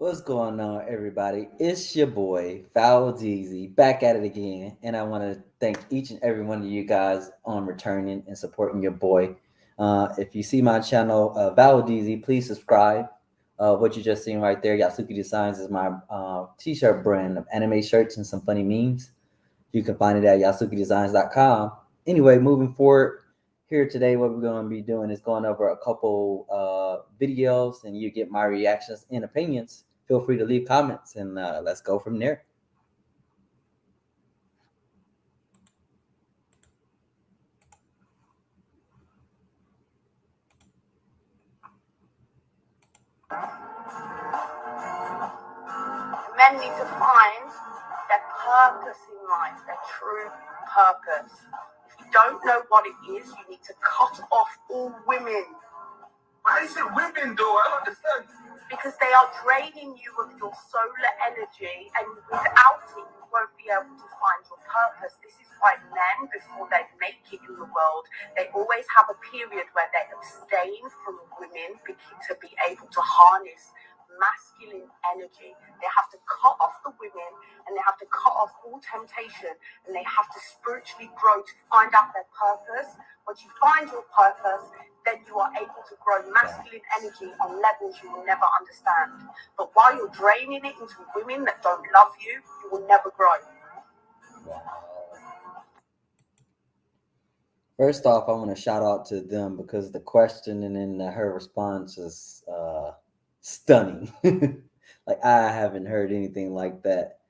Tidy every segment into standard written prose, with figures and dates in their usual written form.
What's going on, everybody? It's your boy, Foul Deezy, back at it again. And I want to thank each and every one of you guys on returning and supporting your boy. If you see my channel, Val Deezy, please subscribe. What you just seen right there, Yasuki Designs is my t-shirt brand of anime shirts and some funny memes. You can find it at yasukidesigns.com. Anyway, moving forward, here today, what we're going to be doing is going over a couple videos and you get my reactions and opinions. Feel free to leave comments and let's go from there. Men need to find their purpose in life, their true purpose. If you don't know what it is, you need to cut off all women. Why is it women though? I don't understand. Because they are draining you of your solar energy, and without it, you won't be able to find your purpose. This is why men, before they make it in the world, they always have a period where they abstain from women to be able to harness masculine energy. They have to cut off the women, and they have to cut off all temptation, and they have to spiritually grow to find out their purpose. Once you find your purpose, then you are able to grow masculine energy on levels you will never understand. But while you're draining it into women that don't love you, you will never grow. First off, I want to shout out to them because the question and then her response is stunning. Like, I haven't heard anything like that.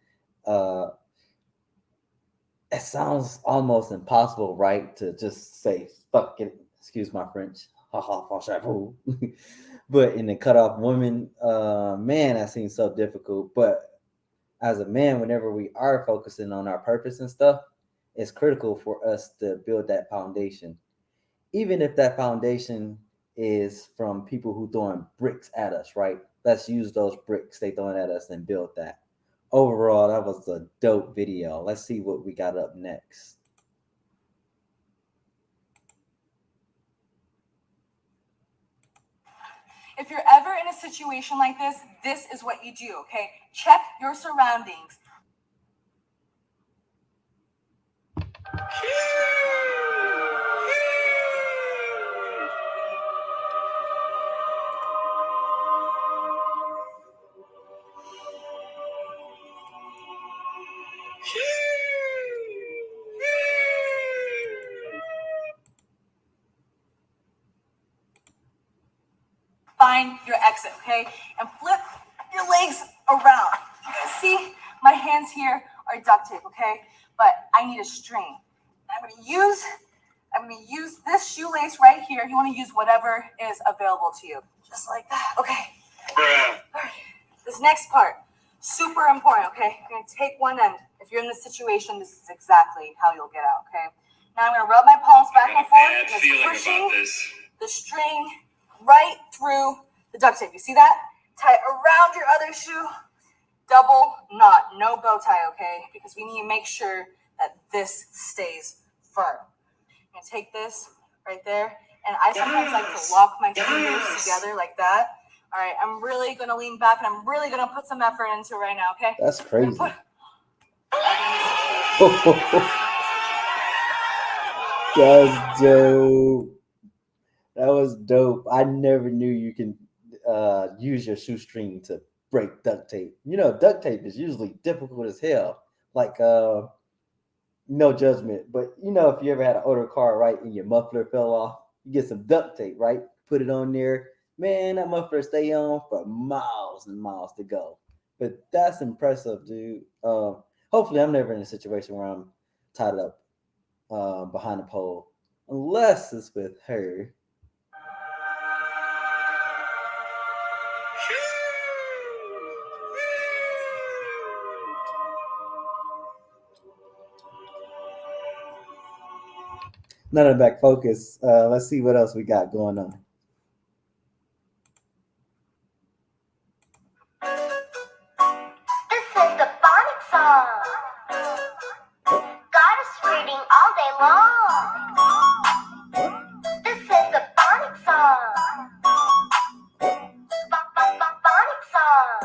It sounds almost impossible, right? To just say, fuck it, excuse my French, but in the cut off women, man, that seems so difficult. But as a man, whenever we are focusing on our purpose and stuff, it's critical for us to build that foundation. Even if that foundation is from people who throwing bricks at us, right? Let's use those bricks they throwing at us and build that. Overall, that was a dope video. Let's see what we got up next. If you're ever in a situation like this is what you do, okay? Check your surroundings. Find your exit, okay? And flip your legs around. You can see my hands here are duct tape, okay? But I need a string. I'm gonna use this shoelace right here. You wanna use whatever is available to you. Just like that, okay? All right. This next part, super important, okay? You're gonna take one end. If you're in this situation, this is exactly how you'll get out, okay? Now I'm gonna rub my palms back and forth. Just pushing the string right through the duct tape. You see that? Tie it around your other shoe. Double knot, no bow tie, okay? Because we need to make sure that this stays firm. I'm gonna take this right there, and I sometimes like to lock my fingers together like that. All right, I'm really gonna lean back, and I'm really gonna put some effort into it right now, okay? That's crazy. That's dope. That was dope. I never knew you can use your shoestring to break duct tape. You know, duct tape is usually difficult as hell. Like, no judgment, but you know, if you ever had an older car, right, and your muffler fell off, you get some duct tape, right? Put it on there. Man, that muffler stay on for miles and miles to go. But that's impressive, dude. Hopefully, I'm never in a situation where I'm tied up behind a pole, unless it's with her. None of back focus. Let's see what else we got going on. This is the phonic song. Goddess reading all day long. This is the phonic song. Phonic song.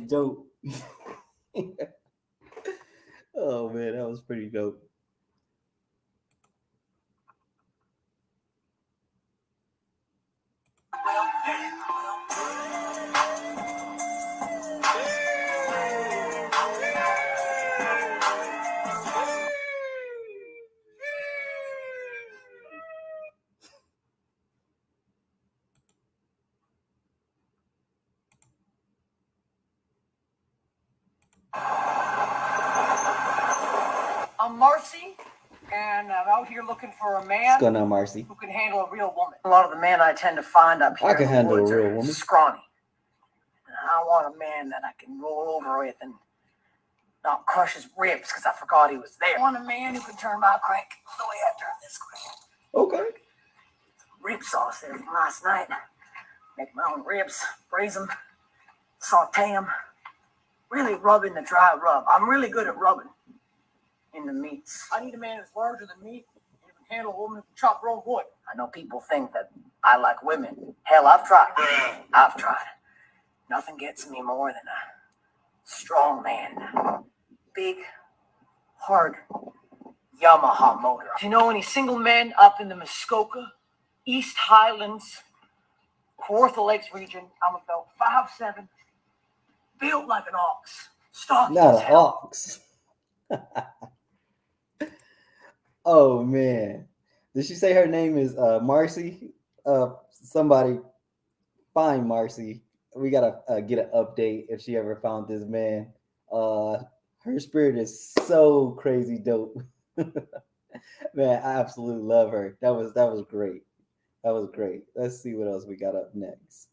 dope. Oh man, that was pretty dope. I'm Marcy, and I'm out here looking for a man What's going on, Marcy? who can handle a real woman. A lot of the men I tend to find up here I can in the handle a woods real are woman. scrawny. I want a man that I can roll over with and not crush his ribs because I forgot he was there. I want a man who can turn my crank the way I turn this crank. Okay. Rib sauce there from last night. Make my own ribs, braise them, saute them. Really rub in the dry rub. I'm really good at rubbing in the meats. I need a man who's larger than me and who can handle a woman who can chop raw wood. I know people think that I like women. Hell, I've tried. Nothing gets me more than a strong man. Big, hard Yamaha motor. Do you know any single men up in the Muskoka, East Highlands, Kawartha Lakes region? I'm about 5'7", built like an ox. Stocky Not as an hell. ox. Oh man. Did she say her name is Marcy? Somebody find Marcy. We gotta get an update if she ever found this man. Her spirit is so crazy dope. Man, I absolutely love her. That was great. That was great. Let's see what else we got up next.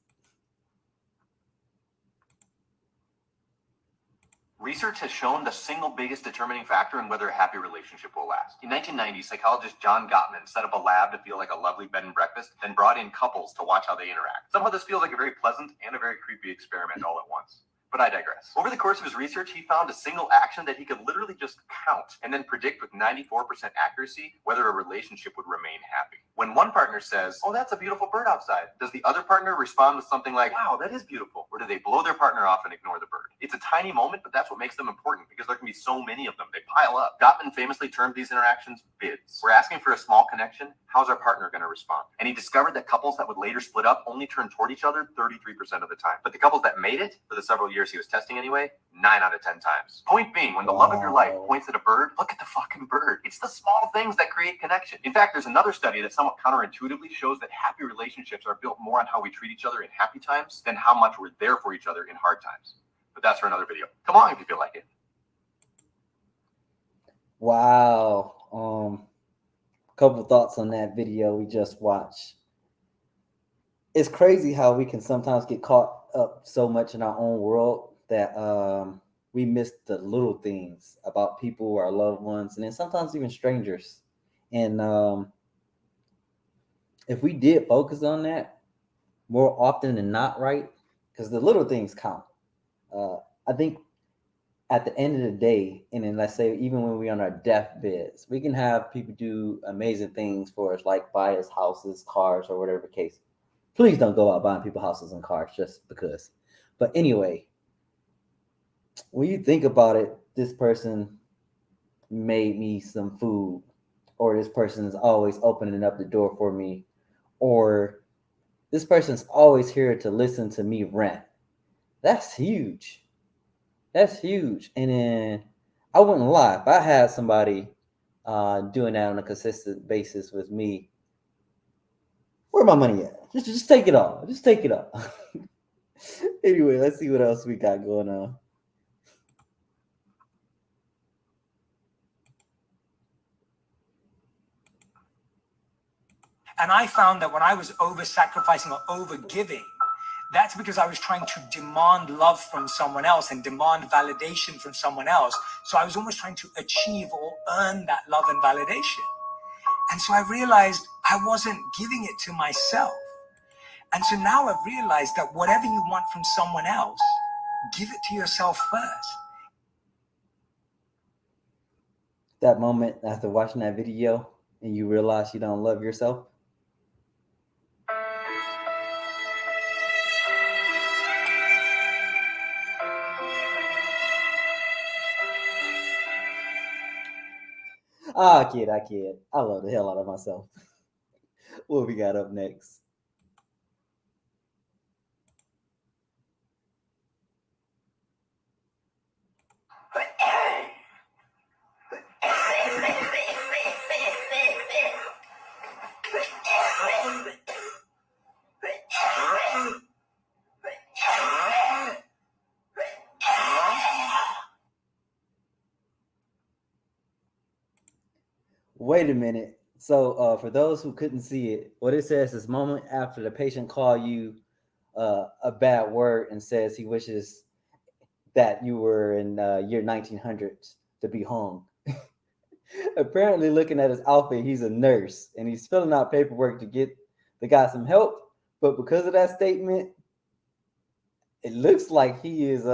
Research has shown the single biggest determining factor in whether a happy relationship will last. In 1990, psychologist John Gottman set up a lab to feel like a lovely bed and breakfast, then brought in couples to watch how they interact. Somehow this feels like a very pleasant and a very creepy experiment all at once. But I digress. Over the course of his research, he found a single action that he could literally just count and then predict with 94% accuracy whether a relationship would remain happy. When one partner says, "Oh, that's a beautiful bird outside," does the other partner respond with something like, "Wow, that is beautiful"? Or do they blow their partner off and ignore the bird? It's a tiny moment, but that's what makes them important because there can be so many of them. They pile up. Gottman famously termed these interactions bids. We're asking for a small connection. How's our partner going to respond? And he discovered that couples that would later split up only turned toward each other 33% of the time. But the couples that made it, for the several years he was testing anyway, 9 out of 10 times. Point being, when the love of your life points at a bird, look at the fucking bird. It's the small things that create connection. In fact, there's another study that somewhat counterintuitively shows that happy relationships are built more on how we treat each other in happy times than how much we're there for each other in hard times. But that's for another video. Come on if you feel like it. Wow. Couple thoughts on that video we just watched. It's crazy how we can sometimes get caught up so much in our own world that we miss the little things about people, our loved ones, and then sometimes even strangers. And if we did focus on that more often than not, right? Because the little things count. I think at the end of the day, and then let's say even when we're on our deathbeds, we can have people do amazing things for us, like buy us houses, cars, or whatever the case. Please don't go out buying people houses and cars just because. But anyway, when you think about it, this person made me some food, or this person is always opening up the door for me, or this person's always here to listen to me rant. That's huge. That's huge. And then I wouldn't lie, if I had somebody doing that on a consistent basis with me, where my money at? Just take it all. Just take it all. Anyway, let's see what else we got going on. And I found that when I was over-sacrificing or over-giving, that's because I was trying to demand love from someone else and demand validation from someone else. So I was almost trying to achieve or earn that love and validation. And so I realized I wasn't giving it to myself. And so now I've realized that whatever you want from someone else, give it to yourself first. That moment after watching that video and you realize you don't love yourself. I kid. I love the hell out of myself. What we got up next? Wait a minute. So, for those who couldn't see it, what it says is moment after the patient call you a bad word and says he wishes that you were in year 1900s to be hung. Apparently, looking at his outfit, he's a nurse and he's filling out paperwork to get the guy some help. But because of that statement, it looks like he is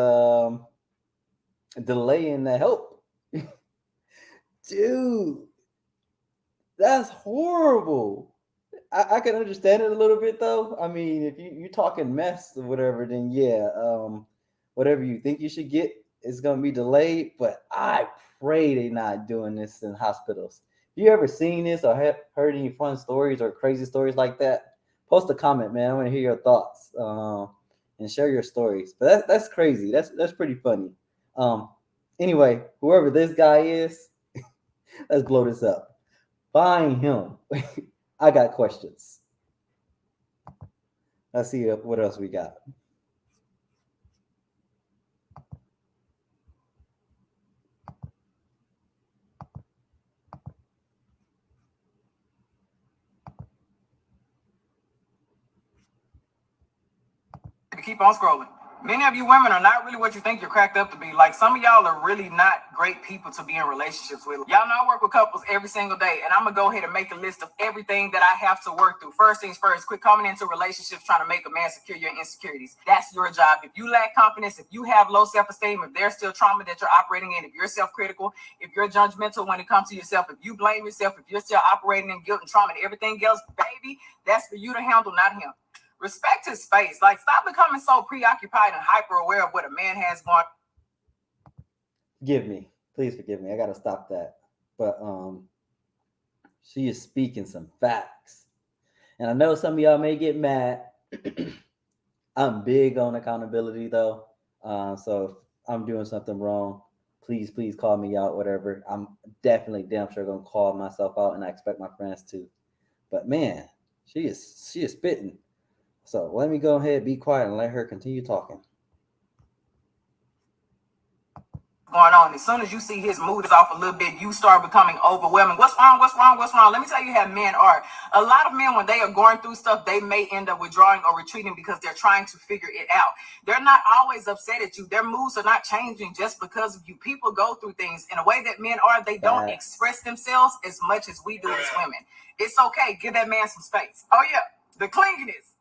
delaying the help. Dude, that's horrible. I can understand it a little bit though. I mean, if you're talking mess or whatever, then yeah, whatever you think you should get is gonna be delayed. But I pray they're not doing this in hospitals. You ever seen this or heard any fun stories or crazy stories like that? Post a comment, man. I want to hear your thoughts and share your stories. But that's crazy. That's pretty funny. Anyway, whoever this guy is, let's blow this up. Find him. I got questions. Let's see what else we got. Keep on scrolling. Many of you women are not really what you think you're cracked up to be. Like, some of y'all are really not great people to be in relationships with. Y'all know I work with couples every single day, and I'm gonna go ahead and make a list of everything that I have to work through. First things first, quit coming into relationships trying to make a man secure your insecurities. That's your job. If you lack confidence, if you have low self-esteem, if there's still trauma that you're operating in, if you're self-critical, if you're judgmental when it comes to yourself, if you blame yourself, if you're still operating in guilt and trauma and everything else, baby, that's for you to handle, not him. Respect his space. Like, stop becoming so preoccupied and hyper aware of what a man has going. Forgive me. Please forgive me. I gotta stop that. But she is speaking some facts. And I know some of y'all may get mad. I'm big on accountability though. So if I'm doing something wrong, please call me out, whatever. I'm definitely damn sure gonna call myself out, and I expect my friends to. But man, she is spitting. So let me go ahead, be quiet, and let her continue talking. Going on. As soon as you see his mood is off a little bit, you start becoming overwhelming. What's wrong? Let me tell you how men are. A lot of men, when they are going through stuff, they may end up withdrawing or retreating because they're trying to figure it out. They're not always upset at you. Their moods are not changing just because of you. People go through things in a way that men are. They don't express themselves as much as we do as women. It's okay. Give that man some space. Oh yeah, the clinginess.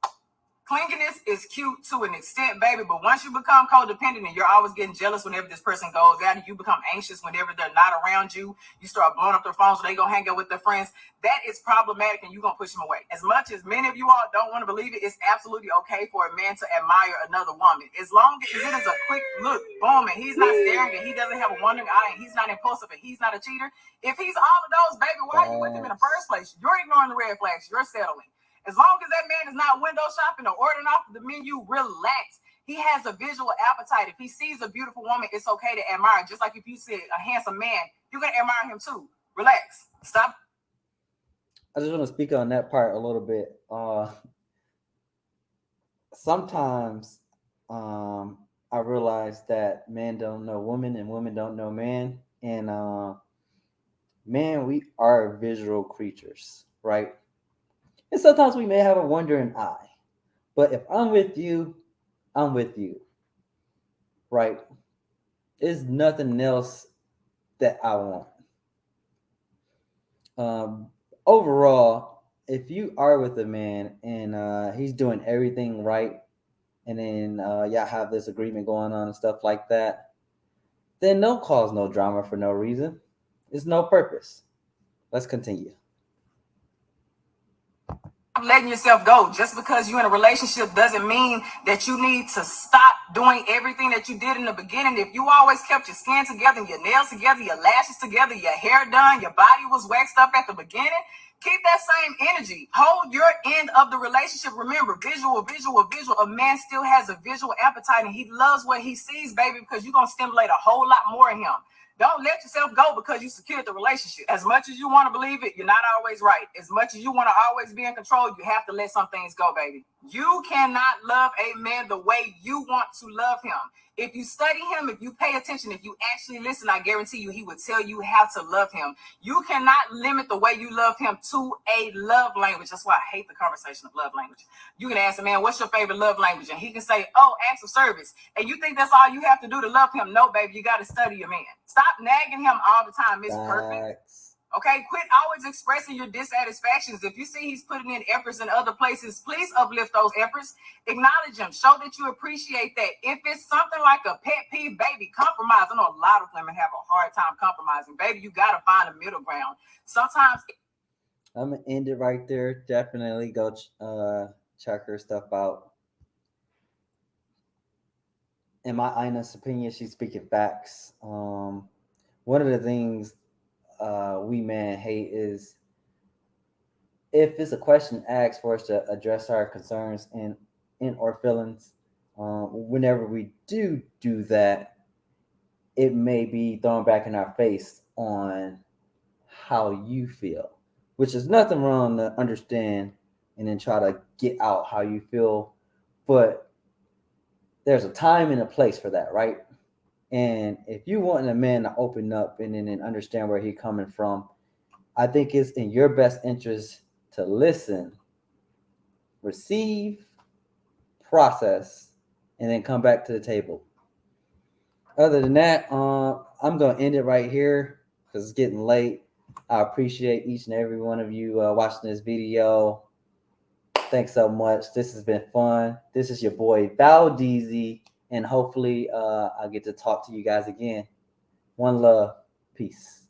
Clinginess is cute to an extent, baby, but once you become codependent and you're always getting jealous whenever this person goes out, and you become anxious whenever they're not around you, you start blowing up their phones so they go hang out with their friends, that is problematic and you're going to push them away. As much as many of you all don't want to believe it, it's absolutely okay for a man to admire another woman. As long as it is a quick look, boom, and he's not staring and he doesn't have a wandering eye and he's not impulsive and he's not a cheater. If he's all of those, baby, why are you with him in the first place? You're ignoring the red flags. You're settling. As long as that man is not window shopping or ordering off the menu, relax. He has a visual appetite. If he sees a beautiful woman, it's okay to admire. Just like if you see a handsome man, you're going to admire him too. Relax. Stop. I just want to speak on that part a little bit. Sometimes I realize that men don't know women and women don't know man. And man, we are visual creatures, right? And sometimes we may have a wandering eye. But if I'm with you, I'm with you. Right? There's nothing else that I want. Overall, if you are with a man and he's doing everything right, and then y'all have this agreement going on and stuff like that, then don't cause no drama for no reason. It's no purpose. Let's continue. letting yourself go. Just because you're in a relationship doesn't mean that you need to stop doing everything that you did in the beginning. If you always kept your skin together, your nails together, your lashes together, your hair done, your body was waxed up at the beginning, keep that same energy. Hold your end of the relationship. Remember, visual. A man still has a visual appetite, and he loves what he sees, baby, because you're going to stimulate a whole lot more in him. Don't let yourself go because you secured the relationship. As much as you want to believe it, you're not always right. As much as you want to always be in control, you have to let some things go, baby. You cannot love a man the way you want to love him. If you study him, if you pay attention, if you actually listen, I guarantee you he would tell you how to love him. You cannot limit the way you love him to a love language. That's why I hate the conversation of love language. You can ask a man, what's your favorite love language? And he can say, oh, acts of service. And you think that's all you have to do to love him? No, baby, you got to study your man. Stop nagging him all the time. It's perfect. Okay, quit always expressing your dissatisfactions. If you see he's putting in efforts in other places, please uplift those efforts. Acknowledge him. Show that you appreciate that. If it's something like a pet peeve, baby, compromise. I know a lot of women have a hard time compromising. Baby, you got to find a middle ground. Sometimes I'm going to end it right there. Definitely go check her stuff out. In my honest opinion, she's speaking facts. One of the things we men hate is if it's a question asked for us to address our concerns and or feelings. Whenever we do that, it may be thrown back in our face on how you feel, which is nothing wrong to understand and then try to get out how you feel, but there's a time and a place for that, right? And if you want a man to open up and then understand where he's coming from, I think it's in your best interest to listen, receive, process, and then come back to the table. Other than that, I'm going to end it right here because it's getting late. I appreciate each and every one of you watching this video. Thanks so much. This has been fun. This is your boy Valdez. And hopefully I'll get to talk to you guys again. One love. Peace.